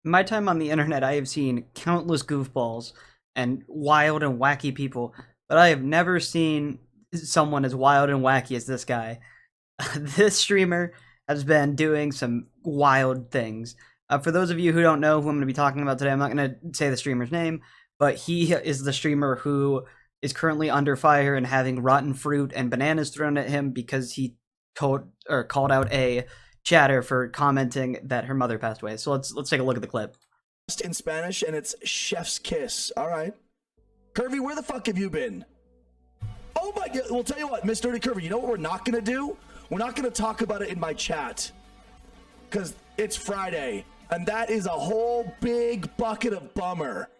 In my time on the internet, I have seen countless goofballs and wild and wacky people, but I have never seen someone as wild and wacky as this guy. This streamer has been doing some wild things. For those of you who don't know who I'm going to be talking about today, I'm not going to say the streamer's name, but he is the streamer who is currently under fire and having rotten fruit and bananas thrown at him because he called out a chatter for commenting that her mother passed away. So let's take a look at the clip. In Spanish, and it's chef's kiss. All right. Curvy, where the fuck have you been? Oh my god. Well, tell you what, Miss Dirty Curvy, you know what we're not going to do? We're not going to talk about it in my chat. Because it's Friday, and that is a whole big bucket of bummer.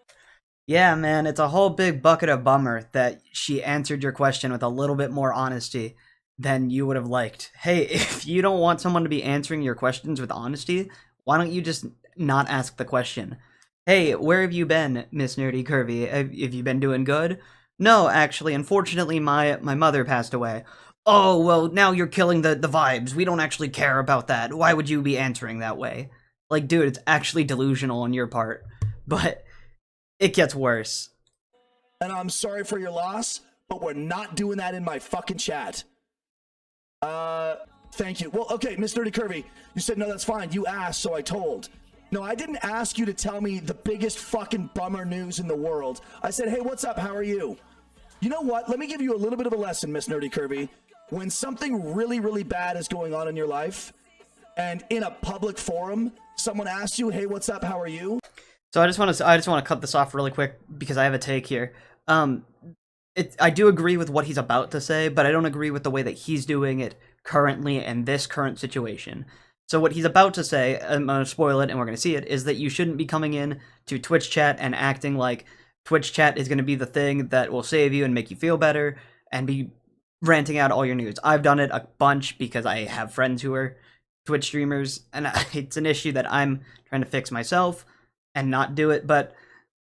Yeah, man, it's a whole big bucket of bummer that she answered your question with a little bit more honesty than you would have liked. Hey, if you don't want someone to be answering your questions with honesty, why don't you just not ask the question? Hey, where have you been, Miss Nerdy Curvy? Have you been doing good? No, actually, unfortunately, my mother passed away. Oh, well, now you're killing the vibes. We don't actually care about that. Why would you be answering that way? Like, dude, it's actually delusional on your part. But it gets worse. And I'm sorry for your loss, but we're not doing that in my fucking chat. Thank you. Well, okay, Miss Dirty Curvy, you said, no, that's fine. You asked, so I told. No, I didn't ask you to tell me the biggest fucking bummer news in the world. I said, hey, what's up? How are you? You know what? Let me give you a little bit of a lesson, Miss Nerdy Curvy. When something really, really bad is going on in your life, and in a public forum, someone asks you, hey, what's up? How are you? So I just want to cut this off really quick because I have a take here. I do agree with what he's about to say, but I don't agree with the way that he's doing it currently in this current situation. So what he's about to say, I'm going to spoil it and we're going to see it, is that you shouldn't be coming in to Twitch chat and acting like Twitch chat is going to be the thing that will save you and make you feel better and be ranting out all your news. I've done it a bunch because I have friends who are Twitch streamers, and it's an issue that I'm trying to fix myself and not do it. But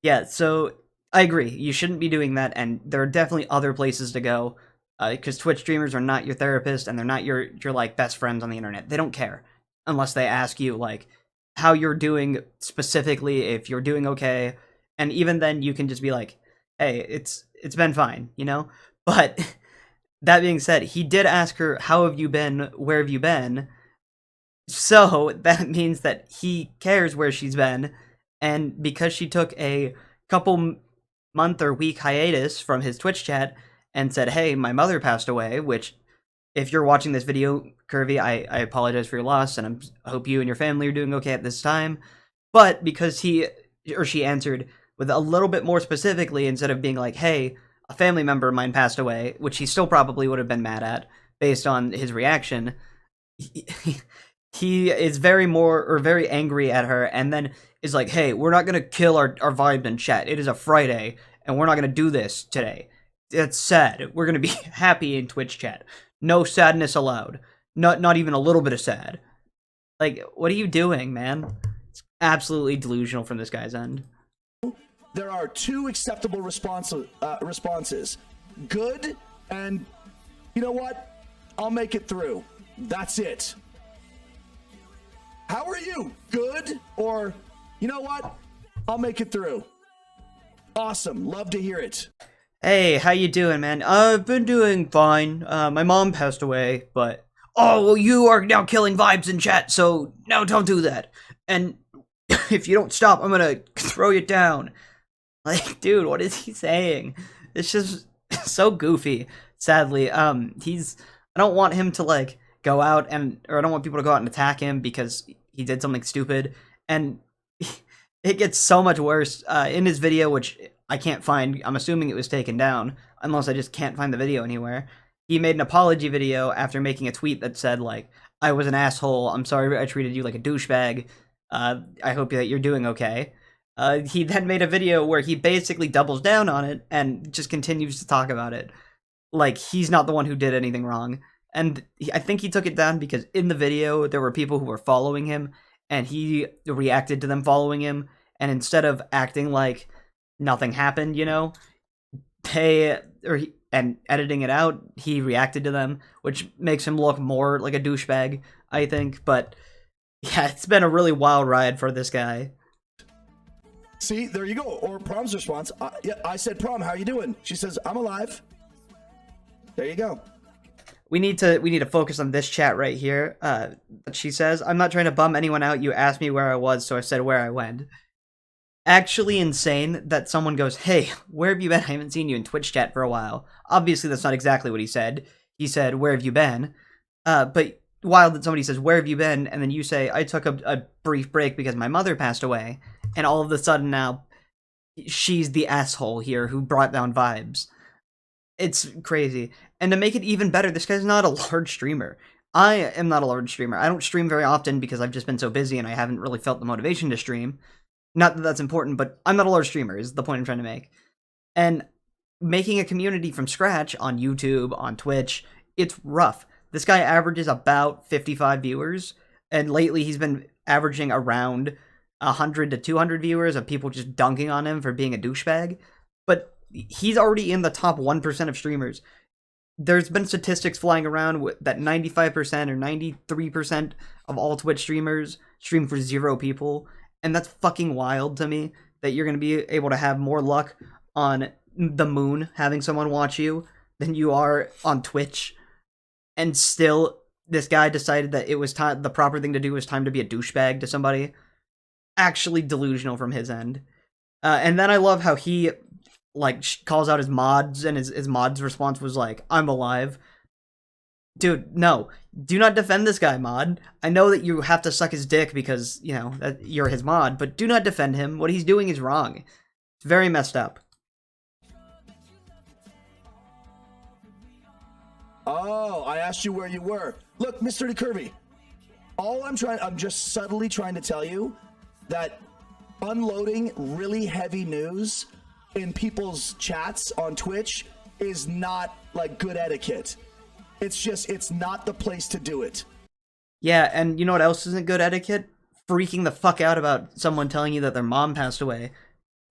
yeah, so I agree. You shouldn't be doing that, and there are definitely other places to go because Twitch streamers are not your therapist and they're not your like best friends on the internet. They don't care unless they ask you like how you're doing specifically, if you're doing okay, and even then you can just be like, hey, it's been fine, you know? But that being said, he did ask her, how have you been? Where have you been? So that means that he cares where she's been, and because she took a couple month or week hiatus from his Twitch chat and said, hey, my mother passed away, which if you're watching this video, Curvy, I apologize for your loss, and I hope you and your family are doing okay at this time. But because he or she answered with a little bit more specifically, instead of being like, hey, a family member of mine passed away, which he still probably would have been mad at based on his reaction, he is very angry at her, and then is like, hey, we're not gonna kill our vibe in chat. It is a Friday, and we're not gonna do this today. It's sad. We're gonna be happy in Twitch chat. No sadness allowed. Not even a little bit of sad. Like, what are you doing, man? It's absolutely delusional from this guy's end. There are two acceptable responses. Good, and you know what? I'll make it through. That's it. How are you? Good, or you know what? I'll make it through. Awesome. Love to hear it. Hey, how you doing, man? I've been doing fine. My mom passed away, but oh, well, you are now killing vibes in chat, so no, don't do that. And if you don't stop, I'm gonna throw you down. Like, dude, what is he saying? It's just so goofy. Sadly, I don't want him to like go out or I don't want people to go out and attack him because he did something stupid. And it gets so much worse in his video, which I can't find. I'm assuming it was taken down, unless I just can't find the video anywhere. He made an apology video after making a tweet that said, like, I was an asshole. I'm sorry I treated you like a douchebag. I hope that you're doing okay. He then made a video where he basically doubles down on it and just continues to talk about it. Like, he's not the one who did anything wrong. And I think he took it down because in the video, there were people who were following him, and he reacted to them following him. And instead of acting like nothing happened, you know, and editing it out, he reacted to them, which makes him look more like a douchebag, I think. But yeah, it's been a really wild ride for this guy. See, there you go. Or Prom's response. Yeah, I said, Prom, how you doing? She says, I'm alive. There you go. We need to focus on this chat right here. She says, I'm not trying to bum anyone out. You asked me where I was, so I said where I went. Actually insane that someone goes, hey, where have you been? I haven't seen you in Twitch chat for a while. Obviously, that's not exactly what he said. He said, where have you been? But wild that somebody says, where have you been? And then you say, I took a brief break because my mother passed away. And all of a sudden now, she's the asshole here who brought down vibes. It's crazy. And to make it even better, this guy's not a large streamer. I am not a large streamer. I don't stream very often because I've just been so busy and I haven't really felt the motivation to stream. Not that that's important, but I'm not a large streamer is the point I'm trying to make. And making a community from scratch on YouTube, on Twitch, it's rough. This guy averages about 55 viewers, and lately he's been averaging around 100 to 200 viewers of people just dunking on him for being a douchebag. But he's already in the top 1% of streamers. There's been statistics flying around that 95% or 93% of all Twitch streamers stream for 0 people. And that's fucking wild to me, that you're going to be able to have more luck on the moon having someone watch you than you are on Twitch. And still, this guy decided that it was time, the proper thing to do was time to be a douchebag to somebody. Actually delusional from his end. And then I love how he, like, calls out his mods, and his mod's response was like, I'm alive. Dude, no. Do not defend this guy, mod. I know that you have to suck his dick because, you know, that you're his mod, but do not defend him. What he's doing is wrong. It's very messed up. Oh, I asked you where you were. Look, Mr. Kirby, I'm just subtly trying to tell you that unloading really heavy news in people's chats on Twitch is not, like, good etiquette. It's not the place to do it. Yeah, and you know what else isn't good etiquette? Freaking the fuck out about someone telling you that their mom passed away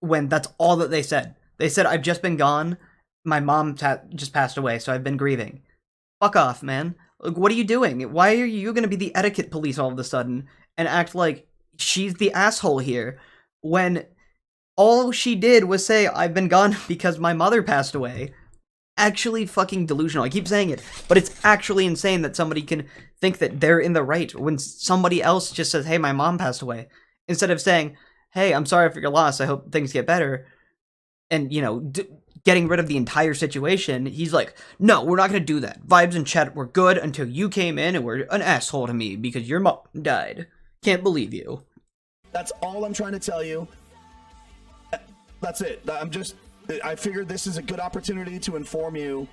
when that's all that they said. They said, I've just been gone. My mom just passed away, so I've been grieving. Fuck off, man. Like, what are you doing? Why are you going to be the etiquette police all of a sudden and act like she's the asshole here when all she did was say, I've been gone because my mother passed away? Actually fucking delusional. I keep saying it, but it's actually insane that somebody can think that they're in the right when somebody else just says, hey, my mom passed away, instead of saying, hey, I'm sorry for your loss, I hope things get better, and, you know, getting rid of the entire situation. He's like, no, we're not gonna do that. Vibes in chat were good until you came in and were an asshole to me because your mom died. Can't believe you. That's all I'm trying to tell you. That's it. I figured this is a good opportunity to inform you.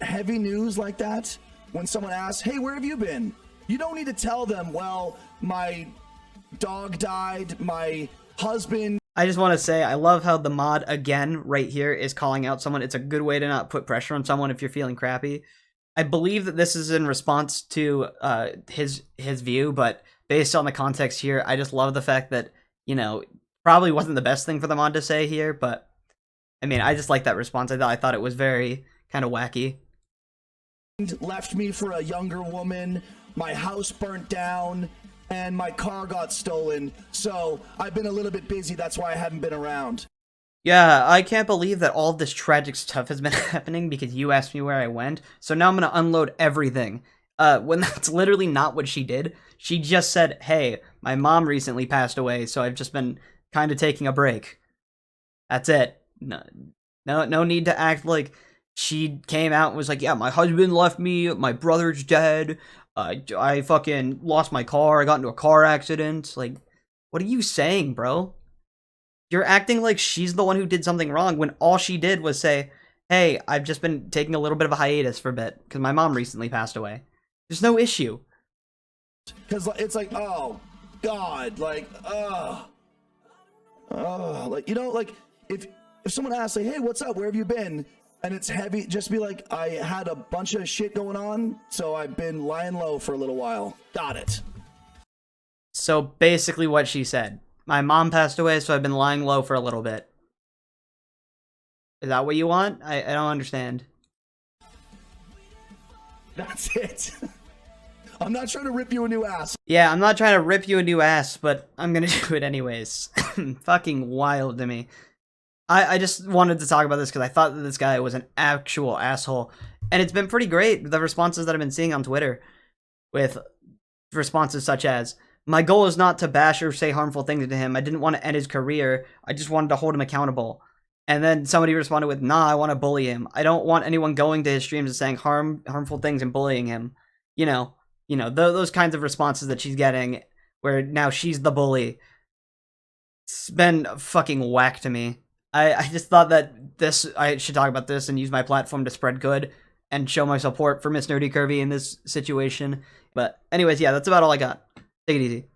Heavy news like that, when someone asks, hey, where have you been? You don't need to tell them, well, my dog died, my husband. I just want to say, I love how the mod, again, right here, is calling out someone. It's a good way to not put pressure on someone if you're feeling crappy. I believe that this is in response to his view, but based on the context here, I just love the fact that, you know, probably wasn't the best thing for the mod to say here, but I mean, I just like that response. I thought it was very kind of wacky. Left me for a younger woman, my house burnt down, and my car got stolen, so I've been a little bit busy, that's why I haven't been around. Yeah, I can't believe that all this tragic stuff has been happening because you asked me where I went, so now I'm gonna unload everything. When that's literally not what she did. She just said, hey, my mom recently passed away, so I've just been kind of taking a break. That's it. No need to act like she came out and was like, yeah, my husband left me, my brother's dead, I fucking lost my car, I got into a car accident. Like, what are you saying, bro? You're acting like she's the one who did something wrong when all she did was say, hey, I've just been taking a little bit of a hiatus for a bit because my mom recently passed away. There's no issue. Because it's like, oh, God, like, like, you know, like, if someone asks, like, hey, what's up, where have you been? And it's heavy, just be like, I had a bunch of shit going on, so I've been lying low for a little while. Got it. So basically what she said. My mom passed away, so I've been lying low for a little bit. Is that what you want? I don't understand. That's it. I'm not trying to rip you a new ass. Yeah, I'm not trying to rip you a new ass, but I'm gonna do it anyways. Fucking wild to me. I just wanted to talk about this because I thought that this guy was an actual asshole. And it's been pretty great, the responses that I've been seeing on Twitter, with responses such as, my goal is not to bash or say harmful things to him. I didn't want to end his career. I just wanted to hold him accountable. And then somebody responded with, nah, I want to bully him. I don't want anyone going to his streams and saying harmful things and bullying him. You know, those kinds of responses that she's getting, where now she's the bully. It's been fucking whack to me. I just thought that I should talk about this and use my platform to spread good and show my support for Miss Nerdy Curvy in this situation. But anyways, yeah, that's about all I got. Take it easy.